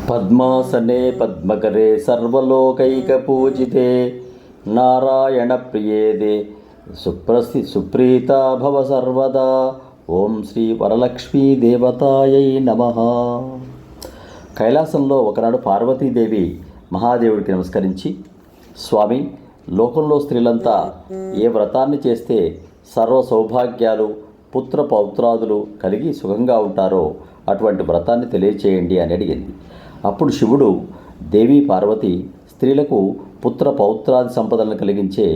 పద్మాసనే పద్మకరే సర్వలోకైకపూజితే నారాయణప్రియేదే సుప్రీతా భవ సర్వదా. ఓం శ్రీ వరలక్ష్మీ దేవతాయై నమః. కైలాసంలో ఒకనాడు పార్వతీదేవి మహాదేవుడికి నమస్కరించి, స్వామి, లోకంలో స్త్రీలంతా ఏ వ్రతాన్ని చేస్తే సర్వ సౌభాగ్యాలు పుత్ర పౌత్రాదులు కలిగి సుఖంగా ఉంటారో అటువంటి వ్రతాన్ని తెలియచేయండి అని అడిగింది. అప్పుడు శివుడు, దేవి పార్వతి స్త్రీలకు పుత్ర పౌత్రాది సంపదలను కలిగించే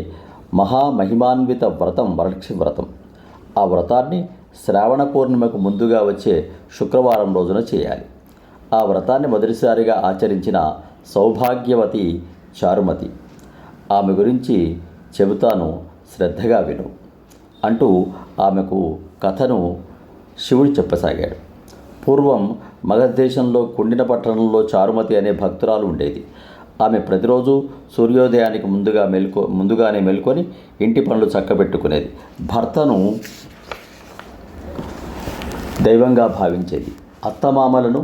మహామహిమాన్విత వ్రతం వరలక్ష్మి వ్రతం. ఆ వ్రతాన్ని శ్రావణ పూర్ణిమకు ముందుగా వచ్చే శుక్రవారం రోజున చేయాలి. ఆ వ్రతాన్ని మొదటిసారిగా ఆచరించిన సౌభాగ్యవతి చారుమతి. ఆమె గురించి చెబుతాను, శ్రద్ధగా విను అంటూ ఆమెకు కథను శివుడు చెప్పసాగాడు. పూర్వం మగధదేశంలో కుండిన పట్టణంలో చారుమతి అనే భక్తురాలు ఉండేది. ఆమె ప్రతిరోజు సూర్యోదయానికి ముందుగానే మేల్కొని ఇంటి పనులు చక్కబెట్టుకునేది. భర్తను దైవంగా భావించేది. అత్తమామలను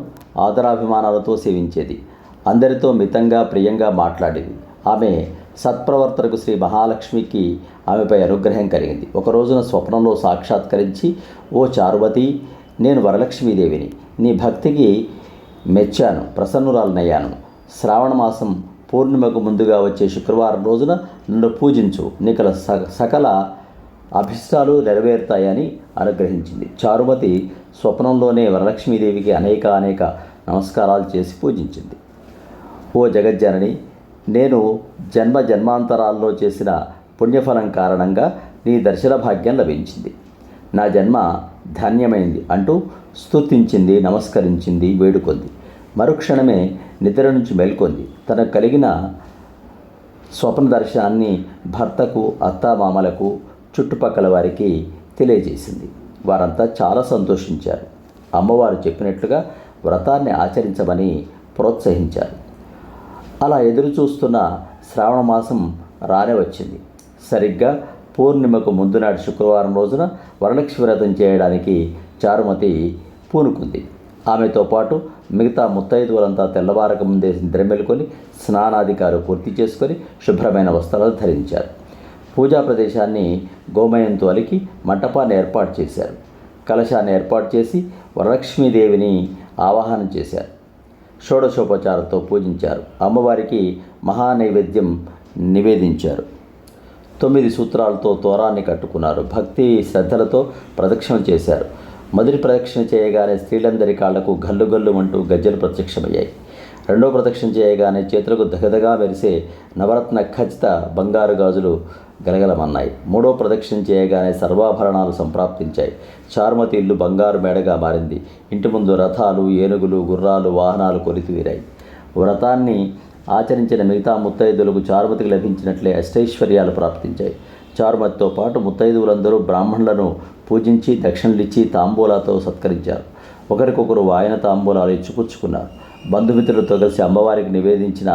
ఆదరాభిమానాలతో సేవించేది. అందరితో మితంగా ప్రియంగా మాట్లాడేది. ఆమె సత్ప్రవర్తనకు శ్రీ మహాలక్ష్మికి ఆమెపై అనుగ్రహం కలిగింది. ఒక రోజున స్వప్నంలో సాక్షాత్కరించి, ఓ చారుమతి, నేను వరలక్ష్మీదేవిని. నీ భక్తికి మెచ్చాను, ప్రసన్నురాలనయ్యాను. శ్రావణ మాసం పూర్ణిమకు ముందుగా వచ్చే శుక్రవారం రోజున నన్ను పూజించు, నీకు సకల అభిష్టాలు నెరవేరుతాయని అనుగ్రహించింది. చారుమతి స్వప్నంలోనే వరలక్ష్మీదేవికి అనేక నమస్కారాలు చేసి పూజించింది. ఓ జగజ్జనని, నేను జన్మాంతరాల్లో చేసిన పుణ్యఫలం కారణంగా నీ దర్శన భాగ్యం లభించింది. నా జన్మ ధన్యమైంది అంటూ స్తుతించింది, నమస్కరించింది, వేడుకొంది. మరుక్షణమే నిద్ర నుంచి మేల్కొంది. తనకు కలిగిన స్వప్న దర్శనాన్ని భర్తకు, అత్తామామలకు, చుట్టుపక్కల వారికి తెలియజేసింది. వారంతా చాలా సంతోషించారు. అమ్మవారు చెప్పినట్లుగా వ్రతాన్ని ఆచరించమని ప్రోత్సహించారు. అలా ఎదురు చూస్తున్న శ్రావణ మాసం రానే వచ్చింది. సరిగ్గా పూర్ణిమకు ముందు నాటి శుక్రవారం రోజున వరలక్ష్మి వ్రతం చేయడానికి చారుమతి పూనుకుంది. ఆమెతో పాటు మిగతా ముత్తైదువులంతా తెల్లవారక ముందే నిద్రమేలుకొని స్నానాధికారు పూర్తి చేసుకొని శుభ్రమైన వస్త్రాలు ధరించారు. పూజా ప్రదేశాన్ని గోమయంతో అలికి మంటపాన్ని ఏర్పాటు చేశారు. కలశాన్ని ఏర్పాటు చేసి వరలక్ష్మీదేవిని ఆవాహనం చేశారు. షోడశోపచారంతో పూజించారు. అమ్మవారికి మహానైవేద్యం నివేదించారు. 9 సూత్రాలతో తోరాన్ని కట్టుకున్నారు. భక్తి శ్రద్ధలతో ప్రదక్షిణ చేశారు. మొదటి ప్రదక్షిణ చేయగానే స్త్రీలందరి కాళ్లకు గల్లుగల్లుమంటూ గజ్జలు ప్రత్యక్షమయ్యాయి. రెండో ప్రదక్షిణ చేయగానే చేతులకు దగదగా మెరిసే నవరత్న ఖచ్చిత బంగారు గాజులు గలగలమన్నాయి. మూడో ప్రదక్షిణ చేయగానే సర్వాభరణాలు సంప్రాప్తించాయి. చారుమతి ఇల్లు బంగారు మేడగా మారింది. ఇంటి ముందు రథాలు, ఏనుగులు, గుర్రాలు, వాహనాలు కొలితివీరాయి. వ్రతాన్ని ఆచరించిన మిగతా ముత్తైదులకు చారుమతికి లభించినట్లే అష్టైశ్వర్యాలు ప్రాప్తించాయి. చారుమతితో పాటు ముత్తైదువులందరూ బ్రాహ్మణులను పూజించి దక్షిణలిచ్చి తాంబూలాతో సత్కరించారు. ఒకరికొకరు వాయన తాంబూలాలు ఇచ్చిపుచ్చుకున్నారు. బంధుమిత్రులతో కలిసి అమ్మవారికి నివేదించిన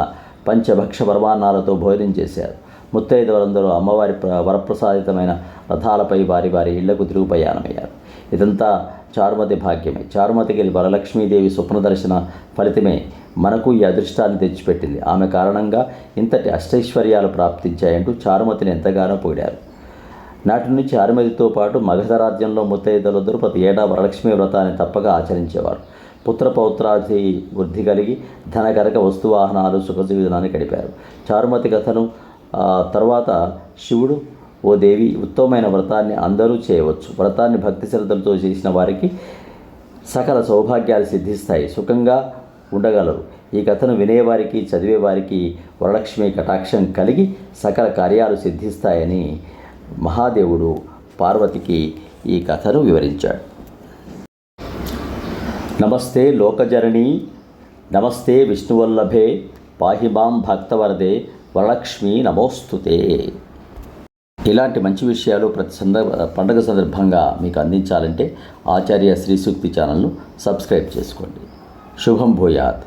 పంచభక్ష పరమాన్నాలతో భోజనం చేశారు. ముత్తైదువులందరూ అమ్మవారి వరప్రసాదితమైన రథాలపై వారి ఇళ్లకు తిరుగు ప్రయాణమయ్యారు. ఇదంతా చారుమతి భాగ్యమే. చారుమతికి వరలక్ష్మీదేవి స్వప్న దర్శన ఫలితమే మనకు ఈ అదృష్టాన్ని తెచ్చిపెట్టింది. ఆమె కారణంగా ఇంతటి అష్టైశ్వర్యాలు ప్రాప్తించాయంటూ చారుమతిని ఎంతగానో పొగిడారు. నాటి నుంచి చారుమతితో పాటు మగధ రాజ్యంలో ముత్తైదులందరూ ప్రతి ఏటా వరలక్ష్మీ వ్రతాన్ని తప్పక ఆచరించేవారు. పుత్రపౌత్రాది వృద్ధి కలిగి ధనకరక వస్తువాహనాలు సుఖజీవితాన్ని గడిపారు. చారుమతి కథను తర్వాత శివుడు, ఓ దేవి, ఉత్తమమైన వ్రతాన్ని అందరూ చేయవచ్చు. వ్రతాన్ని భక్తి శ్రద్ధలతో చేసిన వారికి సకల సౌభాగ్యాలు సిద్ధిస్తాయి, సుఖంగా ఉండగలరు. ఈ కథను వినేవారికి, చదివేవారికి వరలక్ష్మి కటాక్షం కలిగి సకల కార్యాలు సిద్ధిస్తాయని మహాదేవుడు పార్వతికి ఈ కథను వివరించాడు. నమస్తే లోకజననీ, నమస్తే విష్ణువల్లభే, పాహిమాం భక్తవరదే, వరలక్ష్మి నమోస్తుతే. ఇలాంటి మంచి విషయాలు ప్రతి పండుగ సందర్భంగా మీకు అందించాలంటే ఆచార్య శ్రీ సూక్తి ఛానల్ను సబ్స్క్రైబ్ చేసుకోండి. శుభం భూయాత్.